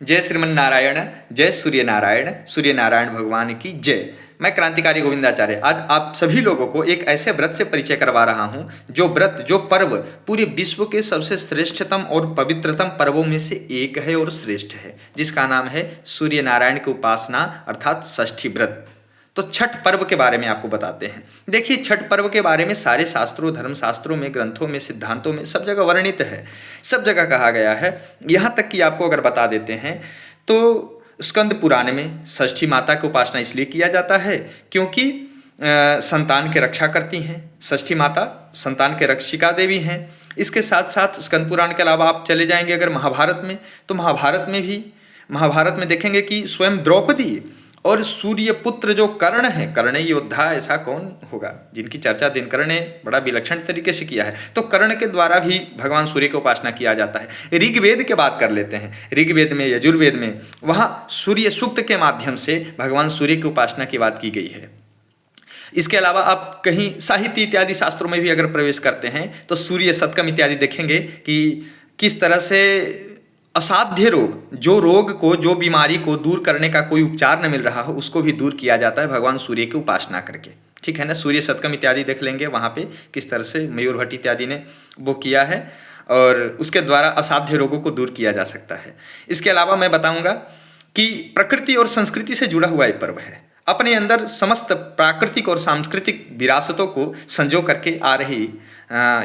जय श्रीमन नारायण, जय सूर्य नारायण, सूर्य नारायण भगवान की जय। मैं क्रांतिकारी गोविंदाचार्य आज आप सभी लोगों को एक ऐसे व्रत से परिचय करवा रहा हूं जो व्रत, जो पर्व पूरे विश्व के सबसे श्रेष्ठतम और पवित्रतम पर्वों में से एक है और श्रेष्ठ है, जिसका नाम है सूर्य नारायण की उपासना अर्थात षष्ठी व्रत। तो छठ पर्व के बारे में आपको बताते हैं। देखिए, छठ पर्व के बारे में सारे शास्त्रों, धर्मशास्त्रों में, ग्रंथों में, सिद्धांतों में सब जगह वर्णित है, सब जगह कहा गया है। यहाँ तक कि आपको अगर बता देते हैं तो स्कंद पुराण में षष्ठी माता की उपासना इसलिए किया जाता है क्योंकि संतान की रक्षा करती हैं। षष्ठी माता संतान के रक्षिका देवी हैं। इसके साथ साथ स्कंद पुराण के अलावा आप चले जाएंगे अगर महाभारत में, तो महाभारत में देखेंगे कि स्वयं द्रौपदी और सूर्य पुत्र जो कर्ण है, कर्ण योद्धा ऐसा कौन होगा जिनकी चर्चा दिनकर ने बड़ा विलक्षण तरीके से किया है, तो कर्ण के द्वारा भी भगवान सूर्य की उपासना किया जाता है। ऋग्वेद की बात कर लेते हैं। ऋग्वेद में, यजुर्वेद में, वहाँ सूर्य सूक्त के माध्यम से भगवान सूर्य की उपासना की बात की गई है। इसके अलावा आप कहीं साहित्य इत्यादि शास्त्रों में भी अगर प्रवेश करते हैं तो सूर्य शतकम इत्यादि देखेंगे कि किस तरह से असाध्य रोग, जो रोग को, जो बीमारी को दूर करने का कोई उपचार न मिल रहा हो, उसको भी दूर किया जाता है भगवान सूर्य की उपासना करके। ठीक है ना। सूर्य शतकम इत्यादि देख लेंगे, वहाँ पे किस तरह से मयूर भट्ट इत्यादि ने वो किया है और उसके द्वारा असाध्य रोगों को दूर किया जा सकता है। इसके अलावा मैं बताऊँगा कि प्रकृति और संस्कृति से जुड़ा हुआ एक पर्व है। अपने अंदर समस्त प्राकृतिक और सांस्कृतिक विरासतों को संजो करके आ रही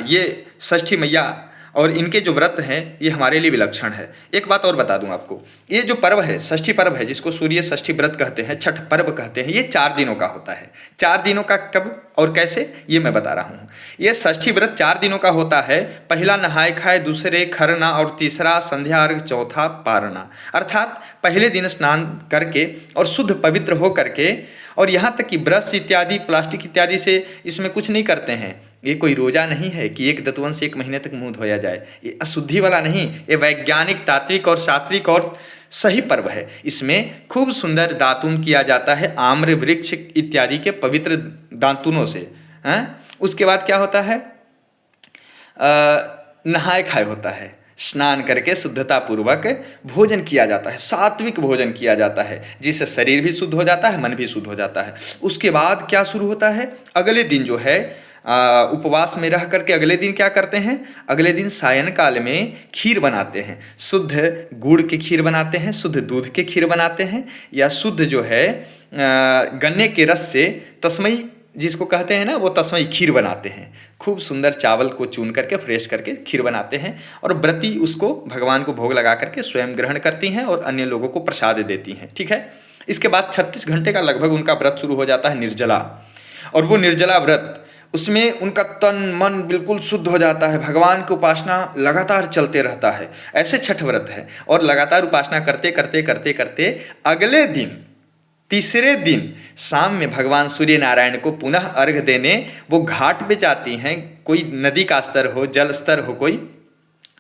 ये षष्ठी मैया और इनके जो व्रत हैं ये हमारे लिए विलक्षण है। एक बात और बता दूं आपको, ये जो पर्व है, षष्ठी पर्व है, जिसको सूर्य षष्ठी व्रत कहते हैं, छठ पर्व कहते हैं, ये 4 दिनों का होता है। 4 दिनों का कब और कैसे, ये मैं बता रहा हूँ। ये षष्ठी व्रत 4 दिनों का होता है। पहला नहाय खाए, दूसरे खरना और तीसरा संध्या अर्घ, चौथा पारना। अर्थात पहले दिन स्नान करके और शुद्ध पवित्र हो करके, और यहाँ तक कि ब्रश इत्यादि, प्लास्टिक इत्यादि से इसमें कुछ नहीं करते हैं। ये कोई रोजा नहीं है कि एक दतवन से 1 महीने तक मुंह धोया जाए, ये अशुद्धि वाला नहीं, ये वैज्ञानिक, तात्विक और सात्विक और सही पर्व है। इसमें खूब सुंदर दातून किया जाता है आम्र वृक्ष इत्यादि के पवित्र दातूनों से। उसके बाद क्या होता है, नहाय खाए होता है, स्नान करके शुद्धता पूर्वक भोजन किया जाता है, सात्विक भोजन किया जाता है, जिससे शरीर भी शुद्ध हो जाता है, मन भी शुद्ध हो जाता है। उसके बाद क्या शुरू होता है, अगले दिन जो है उपवास में रह करके अगले दिन क्या करते हैं, अगले दिन सायं काल में खीर बनाते हैं। शुद्ध गुड़ की खीर बनाते हैं, शुद्ध दूध की खीर बनाते हैं, या शुद्ध जो है गन्ने के रस से तस्मई जिसको कहते हैं ना, वो तस्मई खीर बनाते हैं। खूब सुंदर चावल को चून करके फ्रेश करके खीर बनाते हैं और व्रती उसको भगवान को भोग लगा करके स्वयं ग्रहण करती हैं और अन्य लोगों को प्रसाद देती हैं। ठीक है। इसके बाद 36 घंटे का लगभग उनका व्रत शुरू हो जाता है, निर्जला। और वो निर्जला व्रत, उसमें उनका तन मन बिल्कुल शुद्ध हो जाता है, भगवान की उपासना लगातार चलते रहता है। ऐसे छठ व्रत है। और लगातार उपासना करते करते करते करते अगले दिन, तीसरे दिन शाम में भगवान सूर्य नारायण को पुनः अर्घ देने वो घाट पे जाती हैं। कोई नदी का स्तर हो, जल स्तर हो, कोई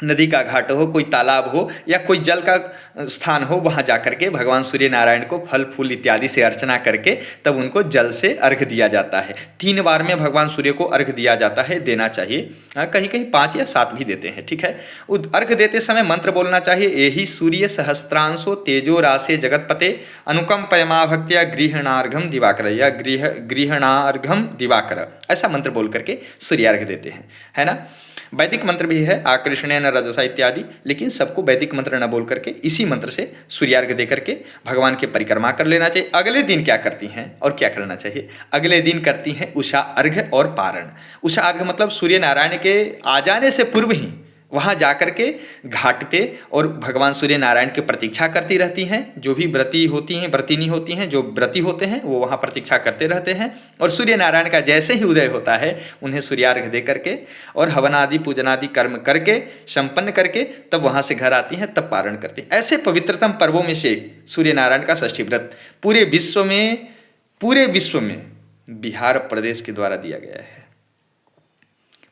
नदी का घाट हो, कोई तालाब हो या कोई जल का स्थान हो, वहाँ जा करके भगवान सूर्य नारायण को फल फूल इत्यादि से अर्चना करके तब उनको जल से अर्घ दिया जाता है। 3 बार में भगवान सूर्य को अर्घ दिया जाता है, देना चाहिए। कहीं कहीं 5 या 7 भी देते हैं। ठीक है। अर्घ देते समय मंत्र बोलना चाहिए, एहि सूर्य सहस्त्रांशो तेजो रासे जगतपते अनुकंपयमा भक्त्या गृहणार्घम दिवाकर, या गृहणार्घम दिवाकर, ऐसा मंत्र बोल करके सूर्यार्घ देते हैं, है ना। वैदिक मंत्र भी है, आकृष्णेन रजसा इत्यादि, लेकिन सबको वैदिक मंत्र न बोल करके इसी मंत्र से सूर्यार्घ दे करके भगवान की परिक्रमा कर लेना चाहिए। अगले दिन क्या करती हैं और क्या करना चाहिए, अगले दिन करती हैं उषा अर्घ और पारण। उषा अर्घ मतलब सूर्य नारायण के आ जाने से पूर्व ही वहाँ जा कर के घाट पे और भगवान सूर्य नारायण की प्रतीक्षा करती रहती हैं। जो भी व्रती होती हैं, व्रतिनी होती हैं, जो व्रती होते हैं वो वहाँ प्रतीक्षा करते रहते हैं। और सूर्य नारायण का जैसे ही उदय होता है उन्हें सूर्यार्घ दे करके और हवन आदि पूजन आदि कर्म करके संपन्न करके तब वहाँ से घर आती हैं, तब पारण करती हैं। ऐसे पवित्रतम पर्वों में से सूर्य नारायण का षष्ठी व्रत पूरे विश्व में बिहार प्रदेश के द्वारा दिया गया है।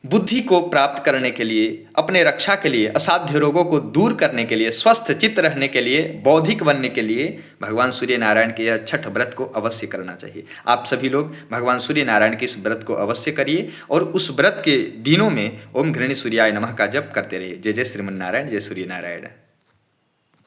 बुद्धि को प्राप्त करने के लिए, अपने रक्षा के लिए, असाध्य रोगों को दूर करने के लिए, स्वस्थ चित्त रहने के लिए, बौद्धिक बनने के लिए भगवान सूर्य नारायण के यह छठ व्रत को अवश्य करना चाहिए। आप सभी लोग भगवान सूर्य नारायण के इस व्रत को अवश्य करिए और उस व्रत के दिनों में ओम घृणी सूर्याय नमः का जप करते रहिए। जय जय श्रीमन नारायण, जय सूर्य नारायण।